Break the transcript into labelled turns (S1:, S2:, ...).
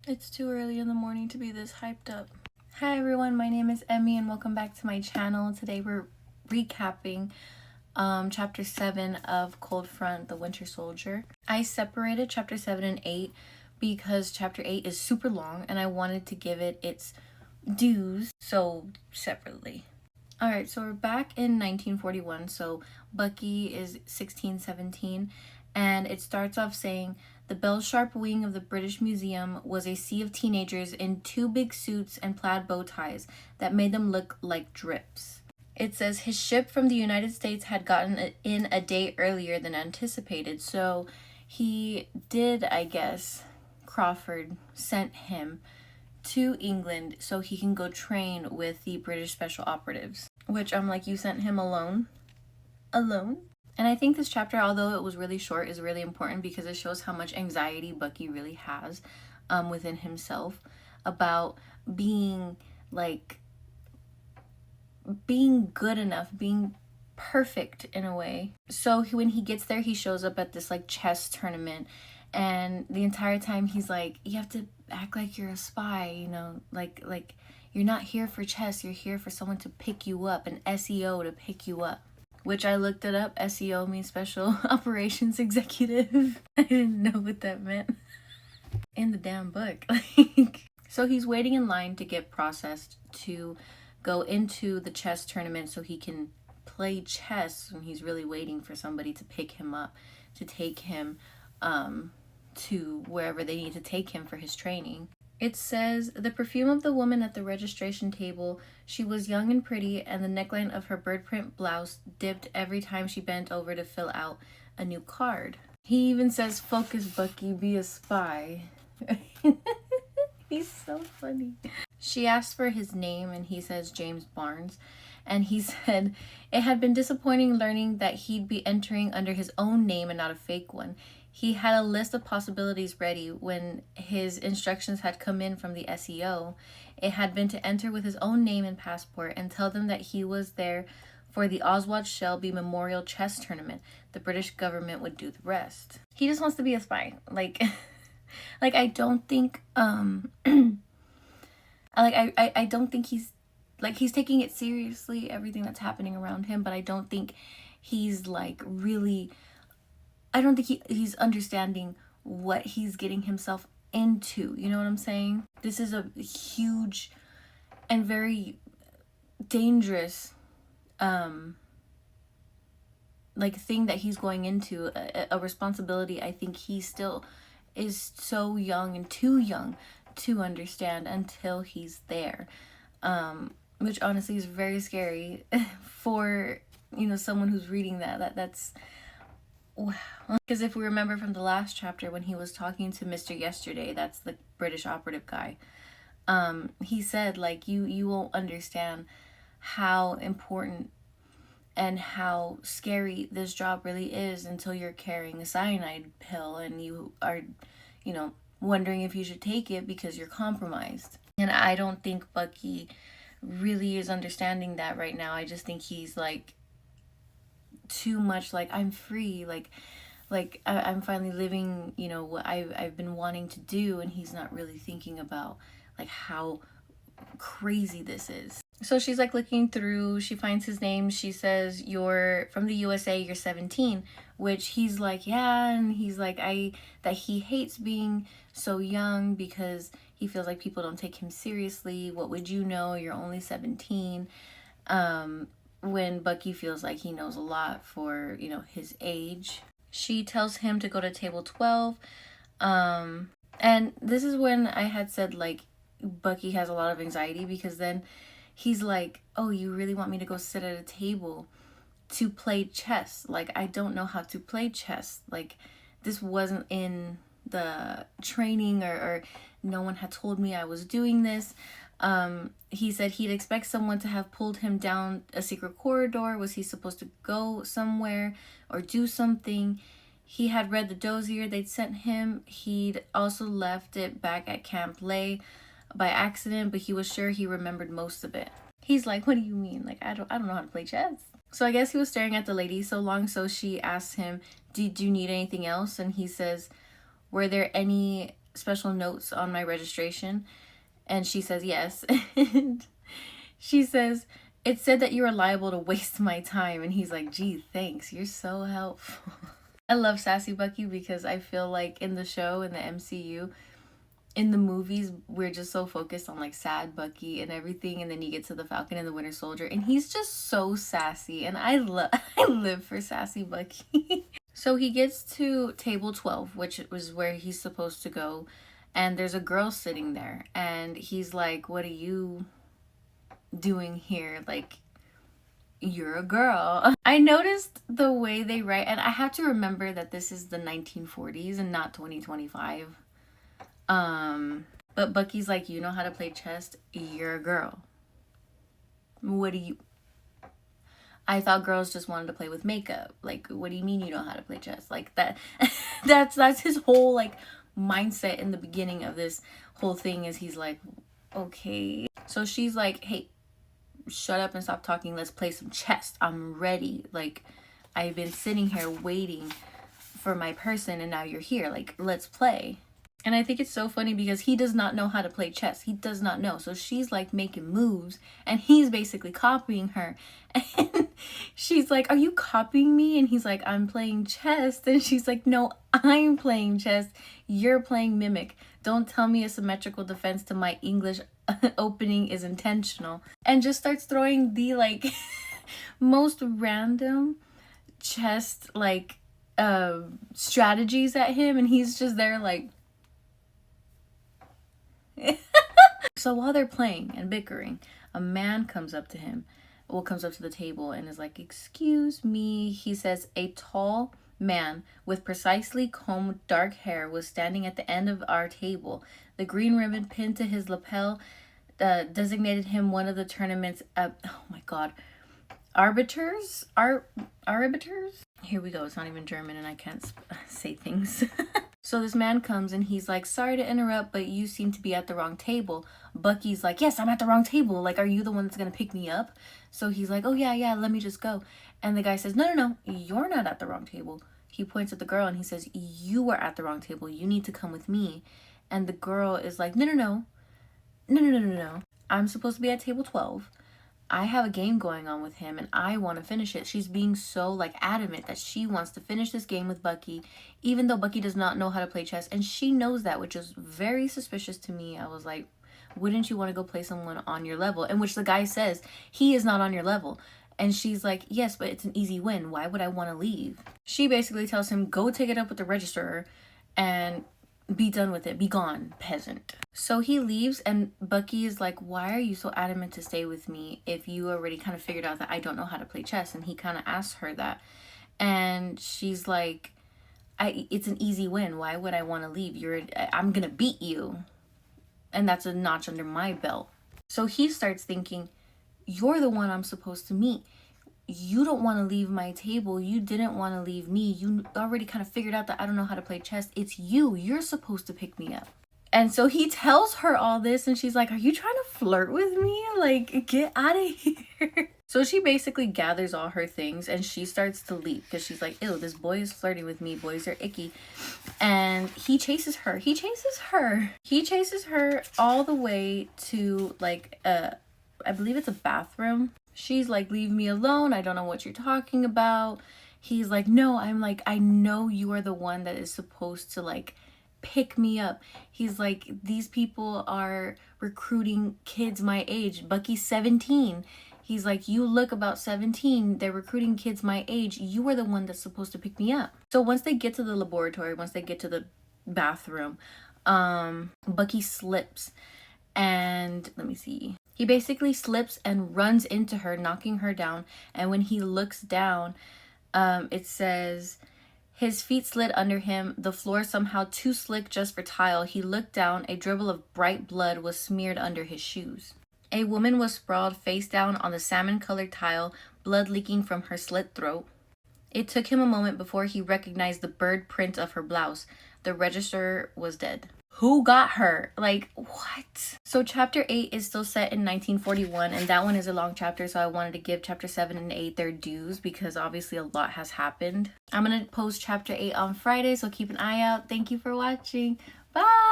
S1: It's too early in the morning to be this hyped up. Hi everyone, my name is Emmy and welcome back to my channel. Today we're recapping chapter 7 of Cold Front, The Winter Soldier. I separated chapter 7 and 8 because chapter 8 is super long and I wanted to give it its dues, so separately. Alright, so we're back in 1941, so Bucky is 16, 17, and it starts off saying, the bell-sharp wing of the British Museum was a sea of teenagers in two big suits and plaid bow ties that made them look like drips. It says his ship from the United States had gotten in a day earlier than anticipated, so he did, I guess, Crawford sent him to England so he can go train with the British Special Operatives. Which I'm like, you sent him alone? Alone? And I think this chapter, although it was really short, is really important because it shows how much anxiety Bucky really has within himself about being good enough, being perfect in a way. So when he gets there, he shows up at this like chess tournament, and the entire time he's like, you have to act like you're a spy, you know, like you're not here for chess, you're here for someone to pick you up, an SEO to pick you up. Which I looked it up. SEO means Special Operations Executive. I didn't know what that meant in the damn book. So he's waiting in line to get processed to go into the chess tournament so he can play chess, and he's really waiting for somebody to pick him up, to take him to wherever they need to take him for his training. It says, the perfume of the woman at the registration table, she was young and pretty, and the neckline of her bird print blouse dipped every time she bent over to fill out a new card. He even says, focus, Bucky, be a spy. He's so funny. She asked for his name, and he says James Barnes. And he said, it had been disappointing learning that he'd be entering under his own name and not a fake one. He had a list of possibilities ready when his instructions had come in from the SEO. It had been to enter with his own name and passport and tell them that he was there for the Oswald Shelby Memorial Chess Tournament. The British government would do the rest. He just wants to be a spy. Like I don't think, I don't think he's taking it seriously, everything that's happening around him, but I don't think he's I don't think he's understanding what he's getting himself into. You know what I'm saying? This is a huge and very dangerous thing that he's going into, a responsibility I think he still is so young and too young to understand until he's there. Which honestly is very scary for, someone who's reading that's wow. Because if we remember from the last chapter when he was talking to Mr. Yesterday, that's the British operative guy, he said, you won't understand how important and how scary this job really is until you're carrying a cyanide pill and you are, wondering if you should take it because you're compromised. And I don't think Bucky really is understanding that right now. I just think he's too much I'm free, I'm finally living, what I've been wanting to do, and he's not really thinking about how crazy this is. So she's looking through, she finds his name, she says, you're from the USA, you're 17, which he's yeah, and he's that he hates being so young because he feels like people don't take him seriously. What would you know? You're only 17. When Bucky feels like he knows a lot for, his age. She tells him to go to table 12. And this is when I had said, Bucky has a lot of anxiety, because then he's oh, you really want me to go sit at a table to play chess? I don't know how to play chess. This wasn't in the training, or no one had told me I was doing this. He said he'd expect someone to have pulled him down a secret corridor. Was he supposed to go somewhere or do something? He had read the dossier they'd sent him. He'd also left it back at Camp Lay by accident, but he was sure he remembered most of it. He's what do you mean? I don't know how to play chess. So I guess he was staring at the lady so long, so she asked him, do you need anything else? And he says, were there any special notes on my registration? And she says yes. And she says, it said that you were liable to waste my time. And he's like, gee, thanks. You're so helpful. I love sassy Bucky because I feel like in the show, in the MCU, in the movies, we're just so focused on like sad Bucky and everything, and then you get to the Falcon and the Winter Soldier, and he's just so sassy, and I live for sassy Bucky. So he gets to table 12, which was where he's supposed to go, and there's a girl sitting there, and he's like, what are you doing here? Like, you're a girl. I noticed the way they write, and I have to remember that this is the 1940s and not 2025. But Bucky's like, you know how to play chess? You're a girl. What do you... I thought girls just wanted to play with makeup. Like, what do you mean you know how to play chess? Like, that... that's his whole, like, mindset in the beginning of this whole thing, is he's like, okay. So she's like, hey, shut up and stop talking. Let's play some chess. I'm ready. Like, I've been sitting here waiting for my person, and now you're here. Like, let's play. And I think it's so funny because he does not know how to play chess. He does not know. So she's like making moves and he's basically copying her. And she's like, are you copying me? And he's like, I'm playing chess. And she's like, no, I'm playing chess. You're playing mimic. Don't tell me a symmetrical defense to my English opening is intentional. And just starts throwing the like most random chess like strategies at him. And he's just there like... So while they're playing and bickering, a man comes up to the table and is like, excuse me. He says, a tall man with precisely combed dark hair was standing at the end of our table. The green ribbon pinned to his lapel designated him one of the tournament's arbiters. Here we go. It's not even German and I can't say things. So this man comes and he's like, sorry to interrupt, but you seem to be at the wrong table. Bucky's like, yes, I'm at the wrong table. Like, are you the one that's going to pick me up? So he's like, oh, yeah, let me just go. And the guy says, no, you're not at the wrong table. He points at the girl and he says, you are at the wrong table. You need to come with me. And the girl is like, no. I'm supposed to be at table 12. I have a game going on with him and I want to finish it. She's being so like adamant that she wants to finish this game with Bucky, even though Bucky does not know how to play chess. And she knows that, which is very suspicious to me. I was like, wouldn't you want to go play someone on your level? In which the guy says, he is not on your level. And she's like, yes, but it's an easy win. Why would I want to leave? She basically tells him, go take it up with the registrar and be done with it. Be gone, peasant. So he leaves and Bucky is like, why are you so adamant to stay with me if you already kind of figured out that I don't know how to play chess? And he kind of asks her that. And she's like, it's an easy win. Why would I want to leave? I'm going to beat you. And that's a notch under my belt. So he starts thinking, you're the one I'm supposed to meet. You don't want to leave my table. You didn't want to leave me. You already kind of figured out that I don't know how to play chess. It's you. You're supposed to pick me up. And so he tells her all this and she's like, are you trying to flirt with me? Like, get out of here. So she basically gathers all her things and she starts to leave because she's like, ew, this boy is flirting with me. Boys are icky. And he chases her. He chases her all the way to like, I believe it's a bathroom. She's like, leave me alone. I don't know what you're talking about. He's like, no, I know you are the one that is supposed to like pick me up. He's like, these people are recruiting kids my age. Bucky's 17. He's like, you look about 17. They're recruiting kids my age. You are the one that's supposed to pick me up. So once they get to the laboratory, once they get to the bathroom, Bucky slips and let me see. He basically slips and runs into her, knocking her down. And when he looks down, it says, his feet slid under him, the floor somehow too slick just for tile. He looked down, a dribble of bright blood was smeared under his shoes. A woman was sprawled face down on the salmon-colored tile, blood leaking from her slit throat. It took him a moment before he recognized the bird print of her blouse. The registrar was dead. Who got her? Like, what? So chapter 8 is still set in 1941, and that one is a long chapter, so I wanted to give chapter 7 and 8 their dues because obviously a lot has happened. I'm going to post chapter 8 on Friday, so keep an eye out. Thank you for watching. Bye!